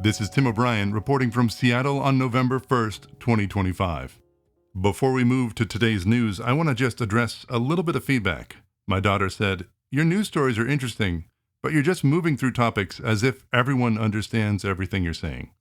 This is Tim O'Brien reporting from Seattle on November 1st, 2025. Before we move to today's news, I want to just address a little bit of feedback. My daughter said, "Your news stories are interesting, but you're just moving through topics as if everyone understands everything you're saying."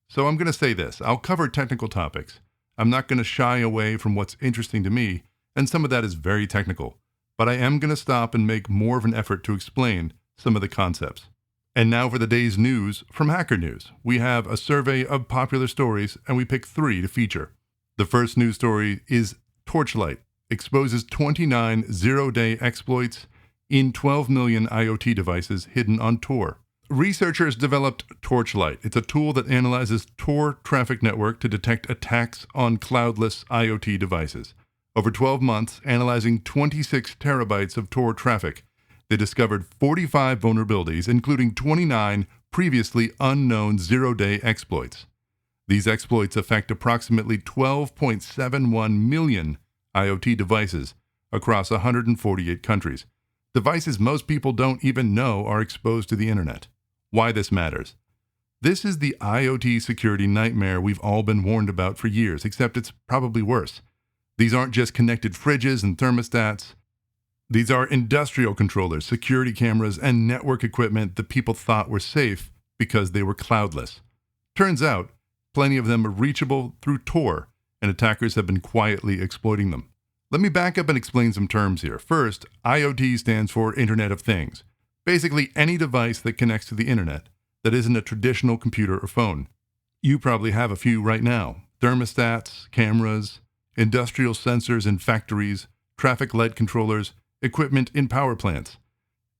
So I'm going to say this. I'll cover technical topics. I'm not going to shy away from what's interesting to me, and some of that is very technical. But I am going to stop and make more of an effort to explain some of the concepts. And now for the day's news from Hacker News. We have a survey of popular stories, and we pick 3 to feature. The first news story is Torchlight exposes 29 zero-day exploits in 12 million IoT devices hidden on Tor. Researchers developed Torchlight. It's a tool that analyzes Tor traffic network to detect attacks on cloudless IoT devices. Over 12 months, analyzing 26 terabytes of Tor traffic, they discovered 45 vulnerabilities, including 29 previously unknown zero-day exploits. These exploits affect approximately 12.71 million IoT devices across 148 countries. Devices most people don't even know are exposed to the internet. Why this matters. This is the IoT security nightmare we've all been warned about for years, except it's probably worse. These aren't just connected fridges and thermostats. These are industrial controllers, security cameras, and network equipment that people thought were safe because they were cloudless. Turns out, plenty of them are reachable through Tor, and attackers have been quietly exploiting them. Let me back up and explain some terms here. First, IoT stands for Internet of Things. Basically, any device that connects to the internet that isn't a traditional computer or phone. You probably have a few right now. Thermostats, cameras, industrial sensors in factories, traffic light controllers, equipment in power plants.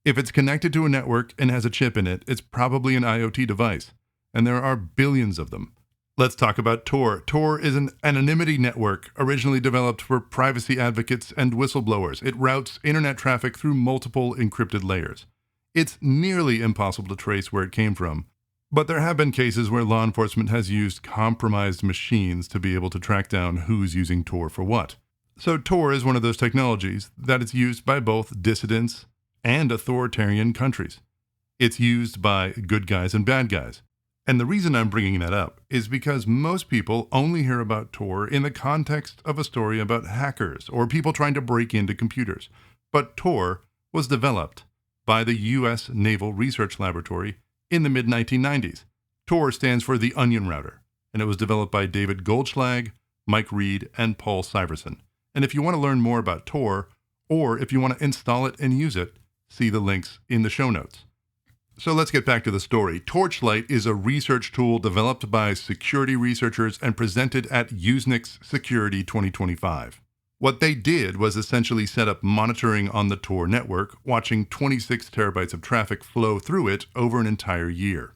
If it's connected to a network and has a chip in it, it's probably an IoT device, and there are billions of them. Let's talk about Tor. Tor is an anonymity network originally developed for privacy advocates and whistleblowers. It routes internet traffic through multiple encrypted layers. It's nearly impossible to trace where it came from, but there have been cases where law enforcement has used compromised machines to be able to track down who's using Tor for what. So Tor is one of those technologies that is used by both dissidents and authoritarian countries. It's used by good guys and bad guys. And the reason I'm bringing that up is because most people only hear about Tor in the context of a story about hackers or people trying to break into computers. But Tor was developed by the U.S. Naval Research Laboratory in the mid-1990s. Tor stands for the Onion Router, and it was developed by David Goldschlag, Mike Reed, and Paul Syverson. And if you want to learn more about Tor, or if you want to install it and use it, see the links in the show notes. So let's get back to the story. Torchlight is a research tool developed by security researchers and presented at Usenix Security 2025. What they did was essentially set up monitoring on the Tor network, watching 26 terabytes of traffic flow through it over an entire year.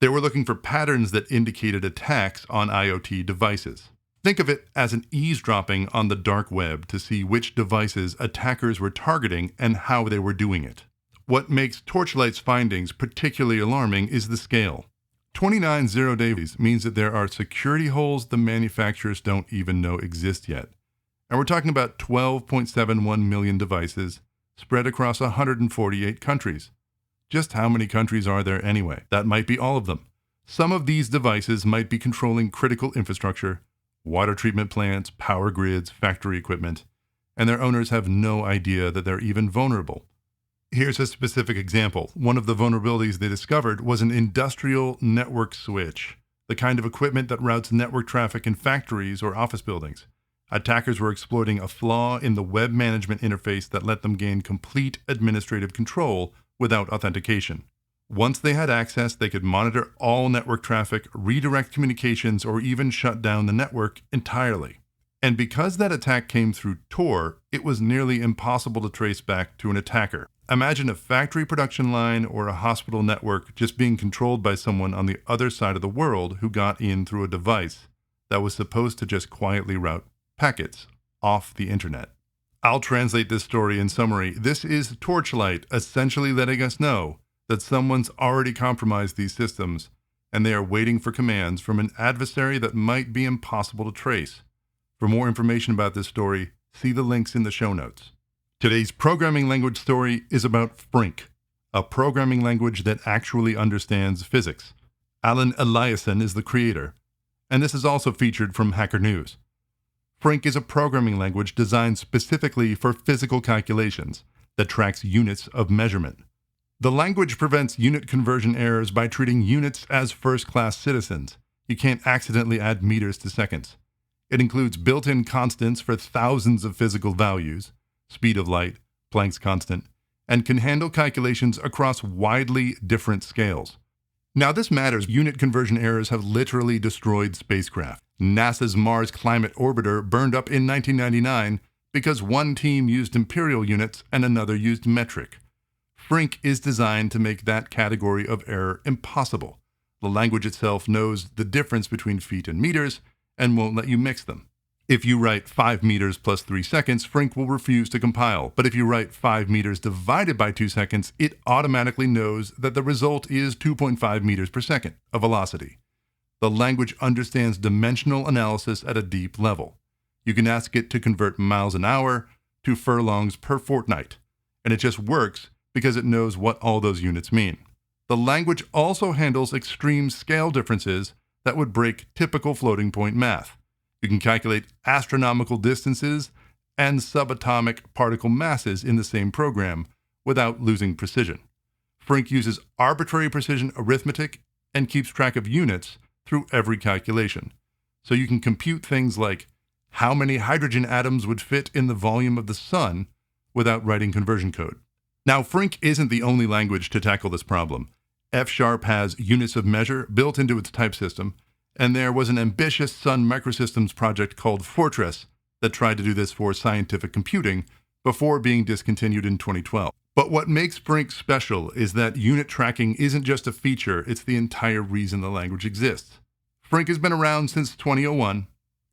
They were looking for patterns that indicated attacks on IoT devices. Think of it as an eavesdropping on the dark web to see which devices attackers were targeting and how they were doing it. What makes Torchlight's findings particularly alarming is the scale. 29 zero-day means that there are security holes the manufacturers don't even know exist yet. And we're talking about 12.71 million devices spread across 148 countries. Just how many countries are there anyway? That might be all of them. Some of these devices might be controlling critical infrastructure, water treatment plants, power grids, factory equipment, and their owners have no idea that they're even vulnerable. Here's a specific example. One of the vulnerabilities they discovered was an industrial network switch, the kind of equipment that routes network traffic in factories or office buildings. Attackers were exploiting a flaw in the web management interface that let them gain complete administrative control without authentication. Once they had access, they could monitor all network traffic, redirect communications, or even shut down the network entirely. And because that attack came through Tor, it was nearly impossible to trace back to an attacker. Imagine a factory production line or a hospital network just being controlled by someone on the other side of the world who got in through a device that was supposed to just quietly route packets off the internet. I'll translate this story in summary. This is Torchlight essentially letting us know that someone's already compromised these systems and they are waiting for commands from an adversary that might be impossible to trace. For more information about this story, see the links in the show notes. Today's programming language story is about Frink, a programming language that actually understands physics. Alan Eliasson is the creator, and this is also featured from Hacker News. Frink is a programming language designed specifically for physical calculations that tracks units of measurement. The language prevents unit conversion errors by treating units as first-class citizens. You can't accidentally add meters to seconds. It includes built-in constants for thousands of physical values, speed of light, Planck's constant, and can handle calculations across widely different scales. Now this matters. Unit conversion errors have literally destroyed spacecraft. NASA's Mars Climate Orbiter burned up in 1999 because one team used imperial units and another used metric. Frink is designed to make that category of error impossible. The language itself knows the difference between feet and meters and won't let you mix them. If you write 5 meters plus 3 seconds, Frink will refuse to compile. But if you write 5 meters divided by 2 seconds, it automatically knows that the result is 2.5 meters per second, a velocity. The language understands dimensional analysis at a deep level. You can ask it to convert miles an hour to furlongs per fortnight, and it just works because it knows what all those units mean. The language also handles extreme scale differences that would break typical floating point math. You can calculate astronomical distances and subatomic particle masses in the same program without losing precision. Frink uses arbitrary precision arithmetic and keeps track of units through every calculation. So you can compute things like how many hydrogen atoms would fit in the volume of the sun without writing conversion code. Now, Frink isn't the only language to tackle this problem. F# has units of measure built into its type system, and there was an ambitious Sun Microsystems project called Fortran that tried to do this for scientific computing before being discontinued in 2012. But what makes Frink special is that unit tracking isn't just a feature, it's the entire reason the language exists. Frink has been around since 2001,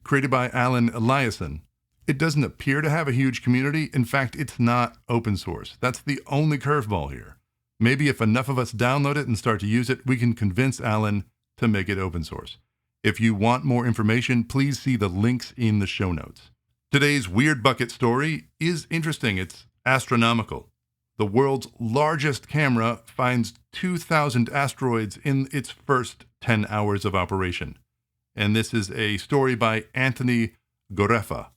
created by Alan Eliasson. It doesn't appear to have a huge community. In fact, it's not open source. That's the only curveball here. Maybe if enough of us download it and start to use it, we can convince Alan to make it open source. If you want more information, please see the links in the show notes. Today's Weird Bucket story is interesting. It's astronomical. The world's largest camera finds 2,000 asteroids in its first 10 hours of operation. And this is a story by Anthony Gorefa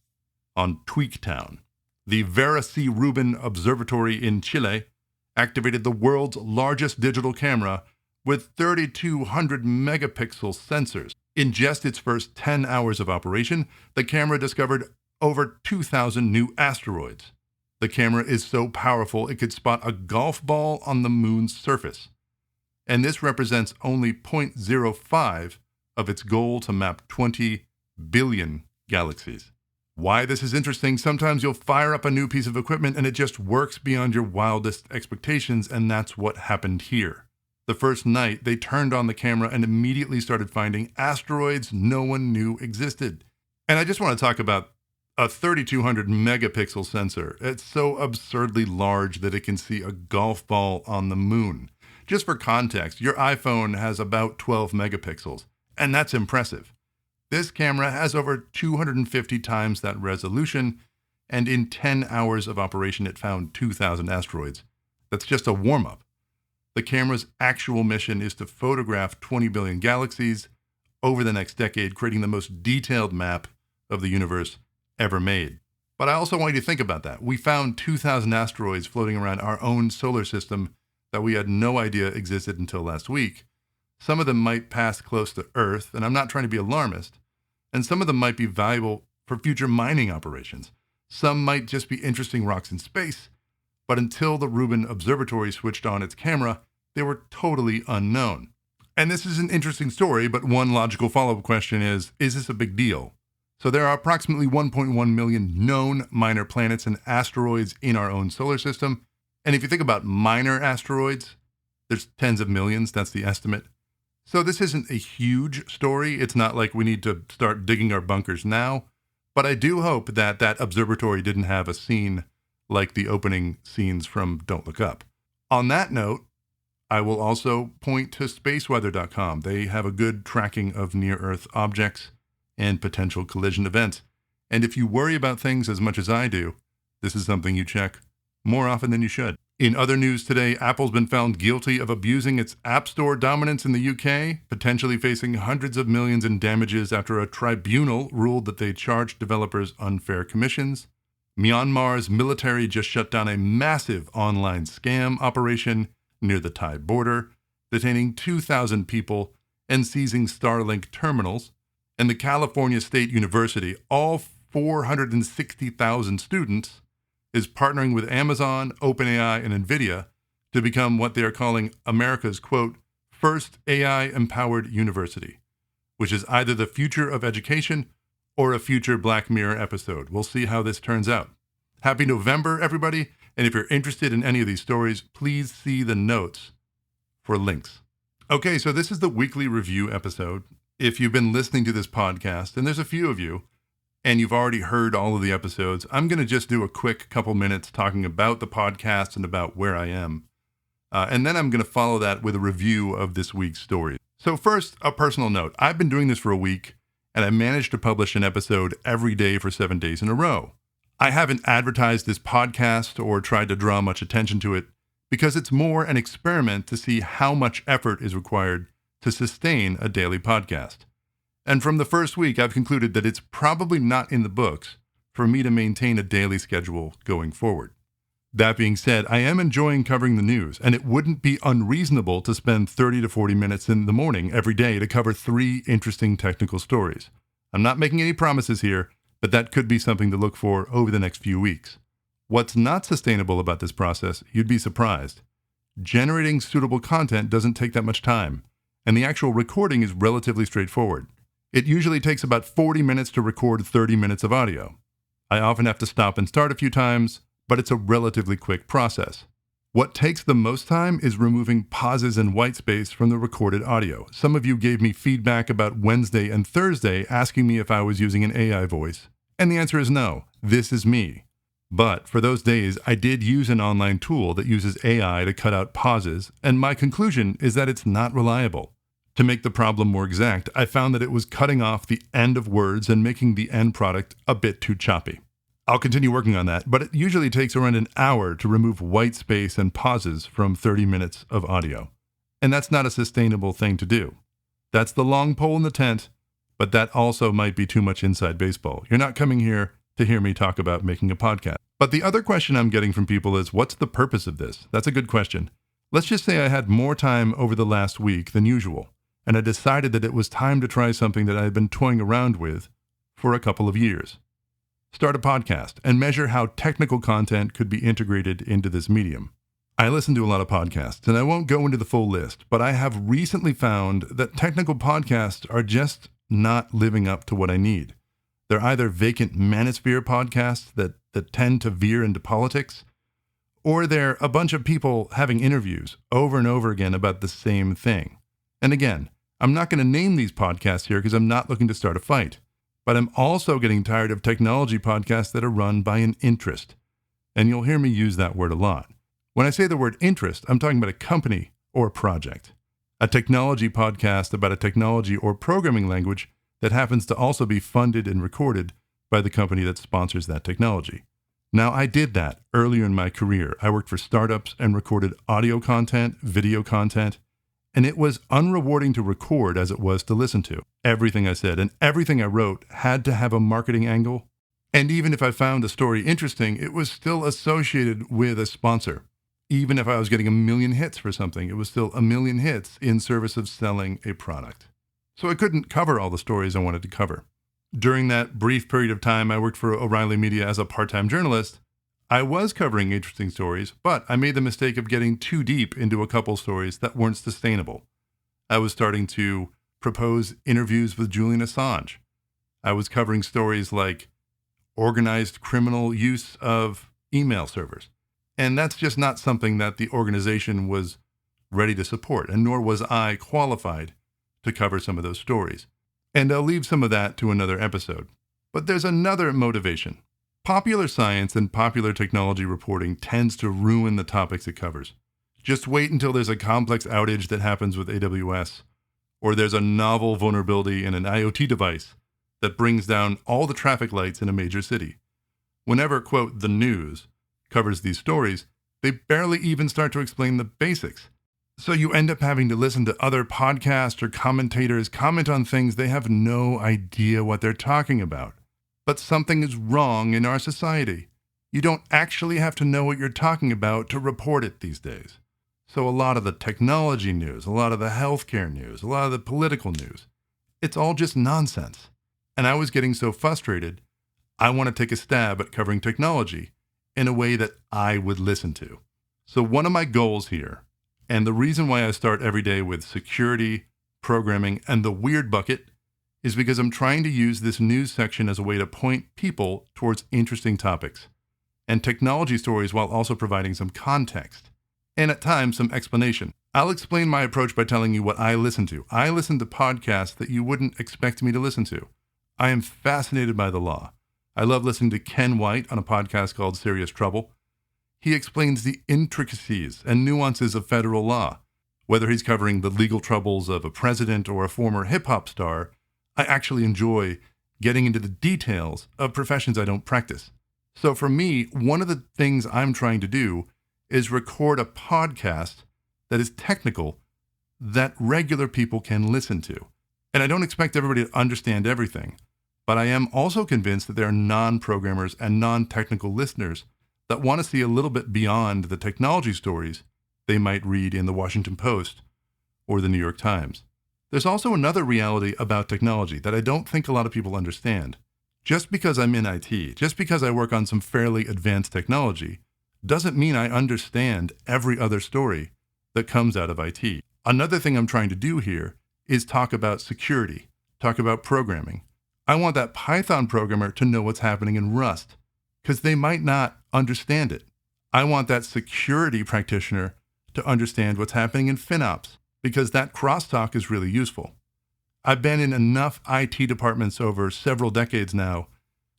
on Tweaktown. The Vera C. Rubin Observatory in Chile activated the world's largest digital camera with 3,200 megapixel sensors. In just its first 10 hours of operation, the camera discovered over 2,000 new asteroids. The camera is so powerful it could spot a golf ball on the moon's surface. And this represents only 0.05 of its goal to map 20 billion galaxies. Why this is interesting, sometimes you'll fire up a new piece of equipment and it just works beyond your wildest expectations, and that's what happened here. The first night, they turned on the camera and immediately started finding asteroids no one knew existed. And I just want to talk about a 3,200 megapixel sensor. It's so absurdly large that it can see a golf ball on the moon. Just for context, your iPhone has about 12 megapixels, and that's impressive. This camera has over 250 times that resolution, and in 10 hours of operation, it found 2,000 asteroids. That's just a warm-up. The camera's actual mission is to photograph 20 billion galaxies over the next decade, creating the most detailed map of the universe ever made. But I also want you to think about that. We found 2,000 asteroids floating around our own solar system that we had no idea existed until last week. Some of them might pass close to Earth, and I'm not trying to be alarmist, and some of them might be valuable for future mining operations. Some might just be interesting rocks in space, but until the Rubin Observatory switched on its camera, they were totally unknown. And this is an interesting story, but one logical follow-up question is this a big deal? So there are approximately 1.1 million known minor planets and asteroids in our own solar system. And if you think about minor asteroids, there's tens of millions, that's the estimate. So this isn't a huge story. It's not like we need to start digging our bunkers now. But I do hope that that observatory didn't have a scene like the opening scenes from Don't Look Up. On that note, I will also point to spaceweather.com. They have a good tracking of near-Earth objects and potential collision events. And if you worry about things as much as I do, this is something you check more often than you should. In other news today, Apple's been found guilty of abusing its App Store dominance in the UK, potentially facing hundreds of millions in damages after a tribunal ruled that they charged developers unfair commissions. Myanmar's military just shut down a massive online scam operation near the Thai border, detaining 2,000 people and seizing Starlink terminals. And the California State University, all 460,000 students, is partnering with Amazon, OpenAI, and NVIDIA to become what they are calling America's, quote, first AI-empowered university, which is either the future of education or a future Black Mirror episode. We'll see how this turns out. Happy November, everybody, and if you're interested in any of these stories, please see the notes for links. Okay, so this is the weekly review episode. If you've been listening to this podcast, and there's a few of you, and you've already heard all of the episodes, I'm going to just do a quick couple minutes talking about the podcast and about where I am. And then I'm going to follow that with a review of this week's story. So first, a personal note. I've been doing this for a week, and I managed to publish an episode every day for 7 days in a row. I haven't advertised this podcast or tried to draw much attention to it because it's more an experiment to see how much effort is required to sustain a daily podcast. And from the first week, I've concluded that it's probably not in the books for me to maintain a daily schedule going forward. That being said, I am enjoying covering the news, and it wouldn't be unreasonable to spend 30 to 40 minutes in the morning every day to cover 3 interesting technical stories. I'm not making any promises here, but that could be something to look for over the next few weeks. What's not sustainable about this process, you'd be surprised. Generating suitable content doesn't take that much time, and the actual recording is relatively straightforward. It usually takes about 40 minutes to record 30 minutes of audio. I often have to stop and start a few times, but it's a relatively quick process. What takes the most time is removing pauses and white space from the recorded audio. Some of you gave me feedback about Wednesday and Thursday asking me if I was using an AI voice, and the answer is no, this is me. But for those days, I did use an online tool that uses AI to cut out pauses, and my conclusion is that it's not reliable. To make the problem more exact, I found that it was cutting off the end of words and making the end product a bit too choppy. I'll continue working on that, but it usually takes around an hour to remove white space and pauses from 30 minutes of audio. And that's not a sustainable thing to do. That's the long pole in the tent, but that also might be too much inside baseball. You're not coming here to hear me talk about making a podcast. But the other question I'm getting from people is, what's the purpose of this? That's a good question. Let's just say I had more time over the last week than usual, and I decided that it was time to try something that I had been toying around with for a couple of years. Start a podcast and measure how technical content could be integrated into this medium. I listen to a lot of podcasts, and I won't go into the full list, but I have recently found that technical podcasts are just not living up to what I need. They're either vacant manosphere podcasts that tend to veer into politics, or they're a bunch of people having interviews over and over again about the same thing. And again, I'm not going to name these podcasts here because I'm not looking to start a fight. But I'm also getting tired of technology podcasts that are run by an interest. And you'll hear me use that word a lot. When I say the word interest, I'm talking about a company or a project. A technology podcast about a technology or programming language that happens to also be funded and recorded by the company that sponsors that technology. Now, I did that earlier in my career. I worked for startups and recorded audio content, video content, and it was unrewarding to record as it was to listen to. Everything I said and everything I wrote had to have a marketing angle. And even if I found a story interesting, it was still associated with a sponsor. Even if I was getting 1 million hits for something, it was still 1 million hits in service of selling a product. So I couldn't cover all the stories I wanted to cover. During that brief period of time I worked for O'Reilly Media as a part-time journalist, I was covering interesting stories, but I made the mistake of getting too deep into a couple stories that weren't sustainable. I was starting to propose interviews with Julian Assange. I was covering stories like organized criminal use of email servers. And that's just not something that the organization was ready to support, and nor was I qualified to cover some of those stories. And I'll leave some of that to another episode. But there's another motivation. Popular science and popular technology reporting tends to ruin the topics it covers. Just wait until there's a complex outage that happens with AWS, or there's a novel vulnerability in an IoT device that brings down all the traffic lights in a major city. Whenever, quote, the news covers these stories, They barely even start to explain the basics. So you end up having to listen to other podcasts or commentators comment on things they have no idea what they're talking about. But something is wrong in our society. You don't actually have to know what you're talking about to report it these days. So a lot of the technology news, a lot of the healthcare news, a lot of the political news, it's all just nonsense. And I was getting so frustrated, I want to take a stab at covering technology in a way that I would listen to. So one of my goals here, and the reason why I start every day with security, programming, and the weird bucket, is because I'm trying to use this news section as a way to point people towards interesting topics and technology stories while also providing some context and at times some explanation. I'll explain my approach by telling you what I listen to. I listen to podcasts that you wouldn't expect me to listen to. I am fascinated by the law. I love listening to Ken White on a podcast called Serious Trouble. He explains the intricacies and nuances of federal law. Whether he's covering the legal troubles of a president or a former hip-hop star, I actually enjoy getting into the details of professions I don't practice. So for me, one of the things I'm trying to do is record a podcast that is technical that regular people can listen to. And I don't expect everybody to understand everything, but I am also convinced that there are non-programmers and non-technical listeners that want to see a little bit beyond the technology stories they might read in the Washington Post or the New York Times. There's also another reality about technology that I don't think a lot of people understand. Just because I'm in IT, just because I work on some fairly advanced technology, doesn't mean I understand every other story that comes out of IT. Another thing I'm trying to do here is talk about security, talk about programming. I want that Python programmer to know what's happening in Rust, because they might not understand it. I want that security practitioner to understand what's happening in FinOps, because that crosstalk is really useful. I've been in enough IT departments over several decades now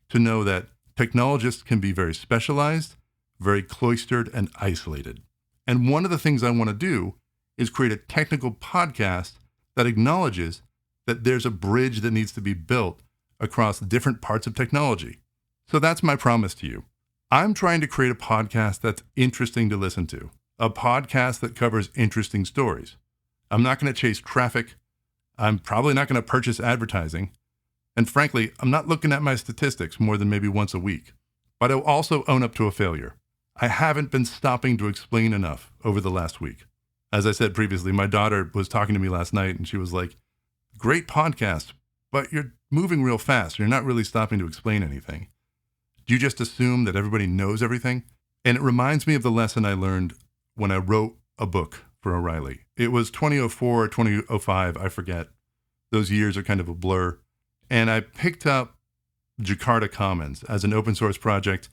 to know that technologists can be very specialized, very cloistered, and isolated. And one of the things I want to do is create a technical podcast that acknowledges that there's a bridge that needs to be built across different parts of technology. So that's my promise to you. I'm trying to create a podcast that's interesting to listen to, a podcast that covers interesting stories. I'm not going to chase traffic. I'm probably not going to purchase advertising. And frankly, I'm not looking at my statistics more than maybe once a week. But I'll also own up to a failure. I haven't been stopping to explain enough over the last week. As I said previously, my daughter was talking to me last night and she was like, "Great podcast, but you're moving real fast. You're not really stopping to explain anything. Do you just assume that everybody knows everything?" And it reminds me of the lesson I learned when I wrote a book for O'Reilly. It was 2004 or 2005, I forget. Those years are kind of a blur. And I picked up Jakarta Commons as an open source project,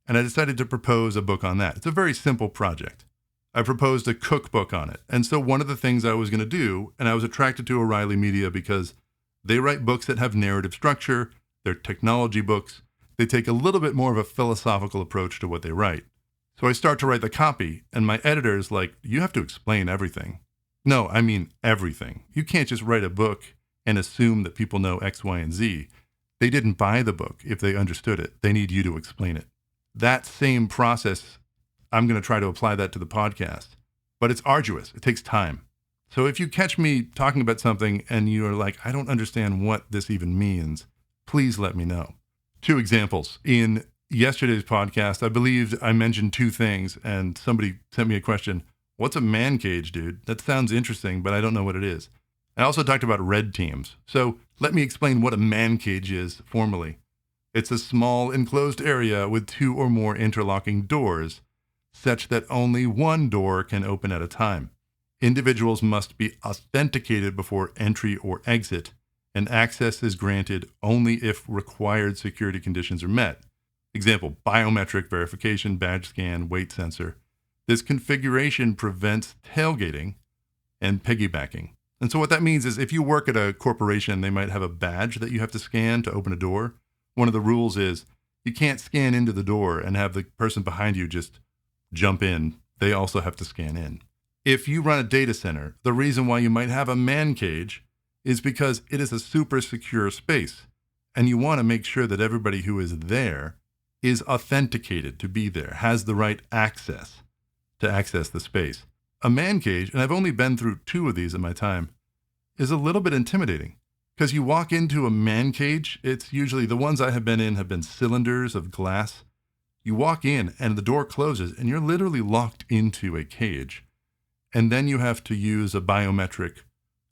and I decided to propose a book on that. It's a very simple project. I proposed a cookbook on it. And so one of the things I was going to do, and I was attracted to O'Reilly Media because they write books that have narrative structure, they're technology books, they take a little bit more of a philosophical approach to what they write. So I start to write the copy, and my editor is like, "You have to explain everything." No, I mean everything. You can't just write a book and assume that people know X, Y, and Z. They didn't buy the book if they understood it. They need you to explain it. That same process, I'm going to try to apply that to the podcast. But it's arduous. It takes time. So if you catch me talking about something and you're like, "I don't understand what this even means," please let me know. 2 examples. In yesterday's podcast, I believe I mentioned 2 things, and somebody sent me a question. "What's a man cage, dude? That sounds interesting, but I don't know what it is." I also talked about red teams. So let me explain what a man cage is formally. It's a small enclosed area with 2 or more interlocking doors, such that only one door can open at a time. Individuals must be authenticated before entry or exit, and access is granted only if required security conditions are met. Example, biometric verification, badge scan, weight sensor. This configuration prevents tailgating and piggybacking. And so what that means is if you work at a corporation, they might have a badge that you have to scan to open a door. One of the rules is you can't scan into the door and have the person behind you just jump in. They also have to scan in. If you run a data center, the reason why you might have a man cage is because it is a super secure space. And you want to make sure that everybody who is there is authenticated to be there, has the right access. to access the space. A man cage, and I've only been through 2 of these in my time, is a little bit intimidating. Because you walk into a man cage, it's usually the ones I have been in have been cylinders of glass. You walk in and the door closes and you're literally locked into a cage. And then you have to use a biometric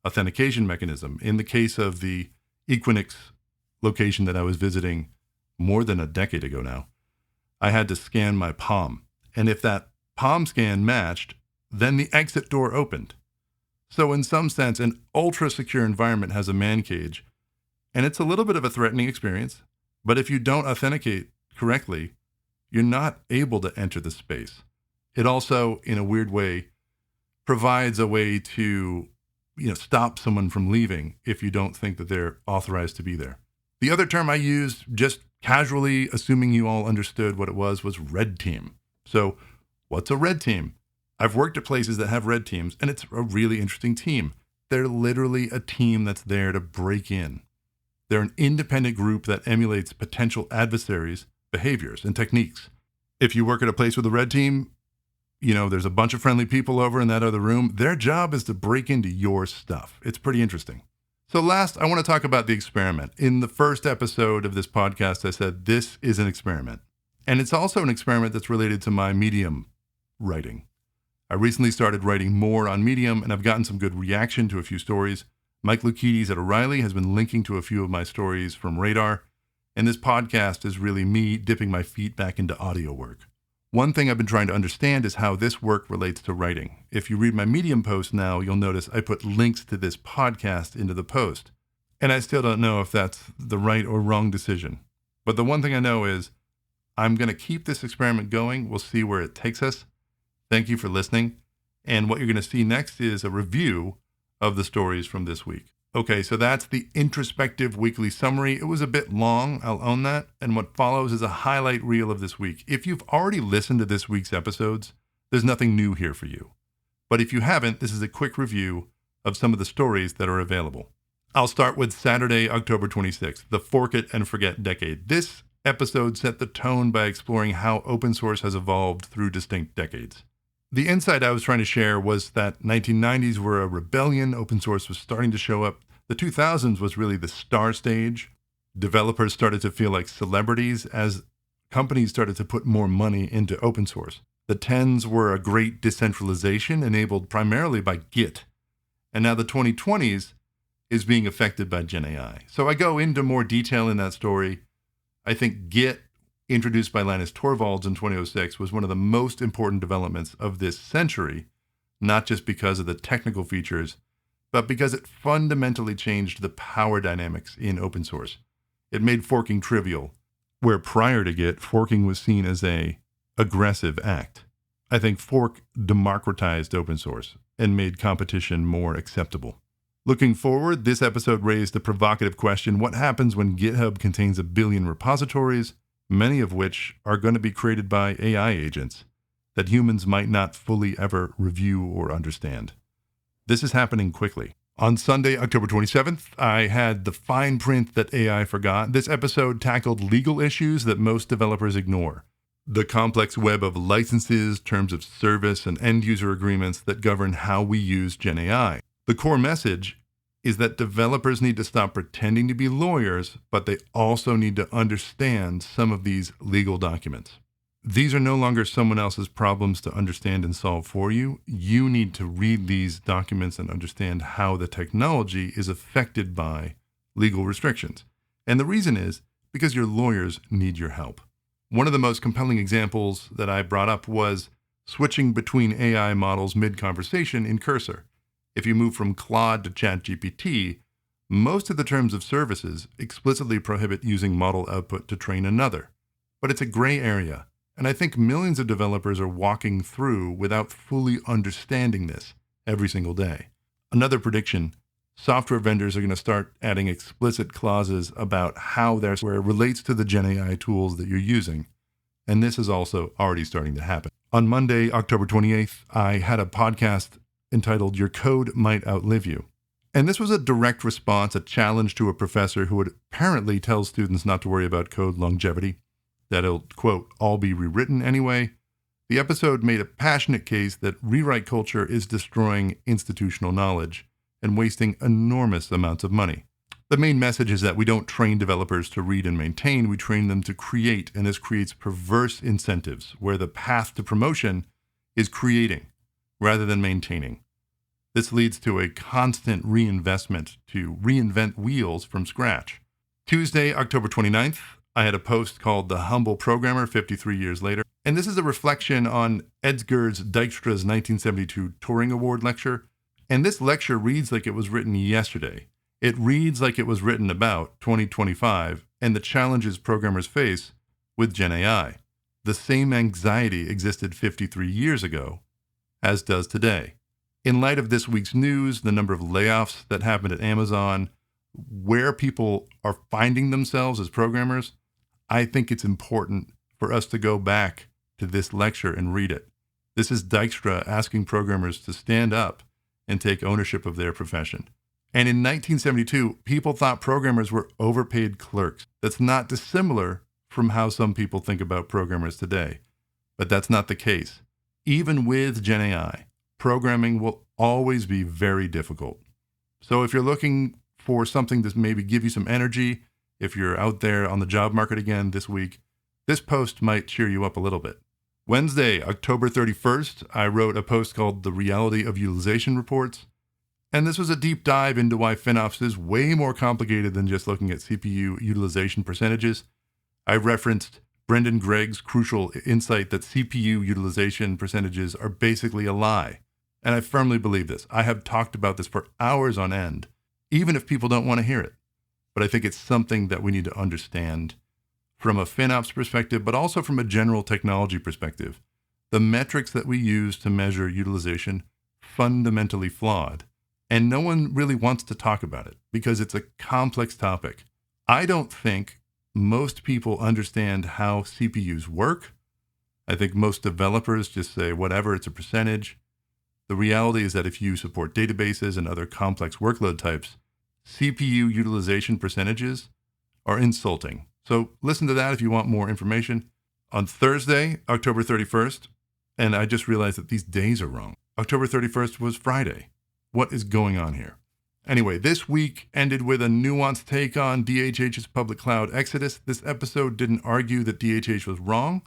authentication mechanism. In the case of the Equinix location that I was visiting more than a decade ago now, I had to scan my palm. And if that palm scan matched, then the exit door opened. So in some sense, an ultra-secure environment has a man cage, and it's a little bit of a threatening experience. But if you don't authenticate correctly, you're not able to enter the space. It also, in a weird way, provides a way to stop someone from leaving if you don't think that they're authorized to be there. The other term I used, just casually assuming you all understood what it was red team. So what's a red team? I've worked at places that have red teams, and it's a really interesting team. They're literally a team that's there to break in. They're an independent group that emulates potential adversaries' behaviors and techniques. If you work at a place with a red team, there's a bunch of friendly people over in that other room. Their job is to break into your stuff. It's pretty interesting. So last, I want to talk about the experiment. In the first episode of this podcast, I said this is an experiment. And it's also an experiment that's related to my Medium writing. I recently started writing more on Medium, and I've gotten some good reaction to a few stories. Mike Lukides at Eerily has been linking to a few of my stories from Radar, and this podcast is really me dipping my feet back into audio work. One thing I've been trying to understand is how this work relates to writing. If you read my Medium post now, you'll notice I put links to this podcast into the post, and I still don't know if that's the right or wrong decision. But the one thing I know is I'm going to keep this experiment going. We'll see where it takes us. Thank you for listening. And what you're going to see next is a review of the stories from this week. Okay, so that's the introspective weekly summary. It was a bit long, I'll own that. And what follows is a highlight reel of this week. If you've already listened to this week's episodes, there's nothing new here for you. But if you haven't, this is a quick review of some of the stories that are available. I'll start with Saturday, October 26th, the Fork It and Forget decade. This episode set the tone by exploring how open source has evolved through distinct decades. The insight I was trying to share was that 1990s were a rebellion. Open source was starting to show up. The 2000s was really the star stage. Developers started to feel like celebrities as companies started to put more money into open source. The 10s were a great decentralization enabled primarily by Git. And now the 2020s is being affected by Gen AI. So I go into more detail in that story. I think Git, introduced by Linus Torvalds in 2006, was one of the most important developments of this century, not just because of the technical features, but because it fundamentally changed the power dynamics in open source. It made forking trivial, where prior to Git, forking was seen as an aggressive act. I think fork democratized open source and made competition more acceptable. Looking forward, this episode raised the provocative question, what happens when GitHub contains 1 billion repositories, many of which are going to be created by AI agents that humans might not fully ever review or understand? This is happening quickly. On Sunday, October 27th, I had the fine print that AI forgot. This episode tackled legal issues that most developers ignore. The complex web of licenses, terms of service, and end-user agreements that govern how we use Gen AI. The core message is that developers need to stop pretending to be lawyers, but they also need to understand some of these legal documents. These are no longer someone else's problems to understand and solve for you. You need to read these documents and understand how the technology is affected by legal restrictions. And the reason is because your lawyers need your help. One of the most compelling examples that I brought up was switching between AI models mid-conversation in Cursor. If you move from Claude to ChatGPT, most of the terms of services explicitly prohibit using model output to train another. But it's a gray area, and I think millions of developers are walking through without fully understanding this every single day. Another prediction, software vendors are going to start adding explicit clauses about how their software relates to the Gen AI tools that you're using. And this is also already starting to happen. On Monday, October 28th, I had a podcast entitled Your Code Might Outlive You. And this was a direct response, a challenge to a professor who would apparently tell students not to worry about code longevity, that it'll, quote, all be rewritten anyway. The episode made a passionate case that rewrite culture is destroying institutional knowledge and wasting enormous amounts of money. The main message is that we don't train developers to read and maintain, we train them to create, and this creates perverse incentives where the path to promotion is creating rather than maintaining. This leads to a constant reinvestment to reinvent wheels from scratch. Tuesday, October 29th, I had a post called The Humble Programmer 53 Years Later, and this is a reflection on Edsger's Dijkstra's 1972 Turing Award lecture, and this lecture reads like it was written yesterday. It reads like it was written about 2025 and the challenges programmers face with Gen AI. The same anxiety existed 53 years ago, as does today. In light of this week's news, the number of layoffs that happened at Amazon, where people are finding themselves as programmers, I think it's important for us to go back to this lecture and read it. This is Dijkstra asking programmers to stand up and take ownership of their profession. And in 1972, people thought programmers were overpaid clerks. That's not dissimilar from how some people think about programmers today. But that's not the case. Even with Gen AI, programming will always be very difficult. So if you're looking for something to maybe give you some energy, if you're out there on the job market again this week, this post might cheer you up a little bit. Wednesday, October 31st, I wrote a post called The Reality of Utilization Reports. And this was a deep dive into why FinOps is way more complicated than just looking at CPU utilization percentages. I referenced Brendan Gregg's crucial insight that CPU utilization percentages are basically a lie. And I firmly believe this. I have talked about this for hours on end, even if people don't want to hear it. But I think it's something that we need to understand from a FinOps perspective, but also from a general technology perspective. The metrics that we use to measure utilization fundamentally flawed. And no one really wants to talk about it because it's a complex topic. I don't think most people understand how CPUs work. I think most developers just say, whatever, it's a percentage. The reality is that if you support databases and other complex workload types, CPU utilization percentages are insulting. So listen to that if you want more information. On Thursday, October 31st, and I just realized that these days are wrong. October 31st was Friday. What is going on here? Anyway, this week ended with a nuanced take on DHH's public cloud exodus. This episode didn't argue that DHH was wrong.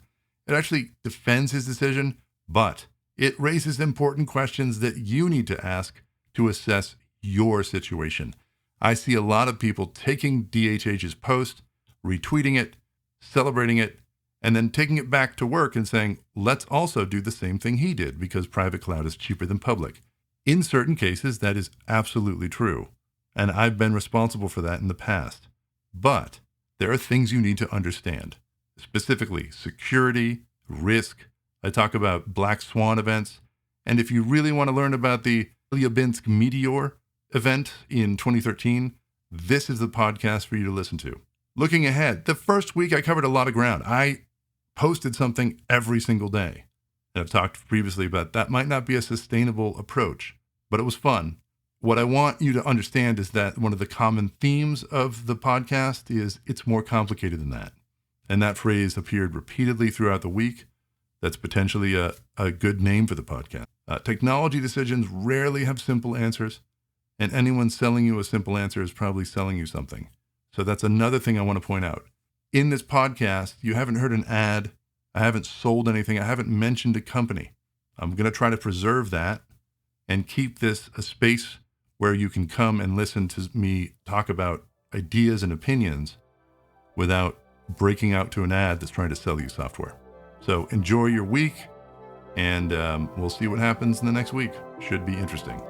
It actually defends his decision, but it raises important questions that you need to ask to assess your situation. I see a lot of people taking DHH's post, retweeting it, celebrating it, and then taking it back to work and saying, let's also do the same thing he did because private cloud is cheaper than public. In certain cases, that is absolutely true, and I've been responsible for that in the past. But there are things you need to understand, specifically security, risk. I talk about black swan events, and if you really want to learn about the Chelyabinsk meteor event in 2013, this is the podcast for you to listen to. Looking ahead, the first week I covered a lot of ground. I posted something every single day. And I've talked previously about that might not be a sustainable approach, but it was fun. What I want you to understand is that one of the common themes of the podcast is it's more complicated than that. And that phrase appeared repeatedly throughout the week. That's potentially a good name for the podcast. Technology decisions rarely have simple answers, and anyone selling you a simple answer is probably selling you something. So that's another thing I want to point out. In this podcast, you haven't heard an ad. I haven't sold anything. I haven't mentioned a company. I'm going to try to preserve that and keep this a space where you can come and listen to me talk about ideas and opinions without breaking out to an ad that's trying to sell you software. So enjoy your week, and we'll see what happens in the next week. Should be interesting.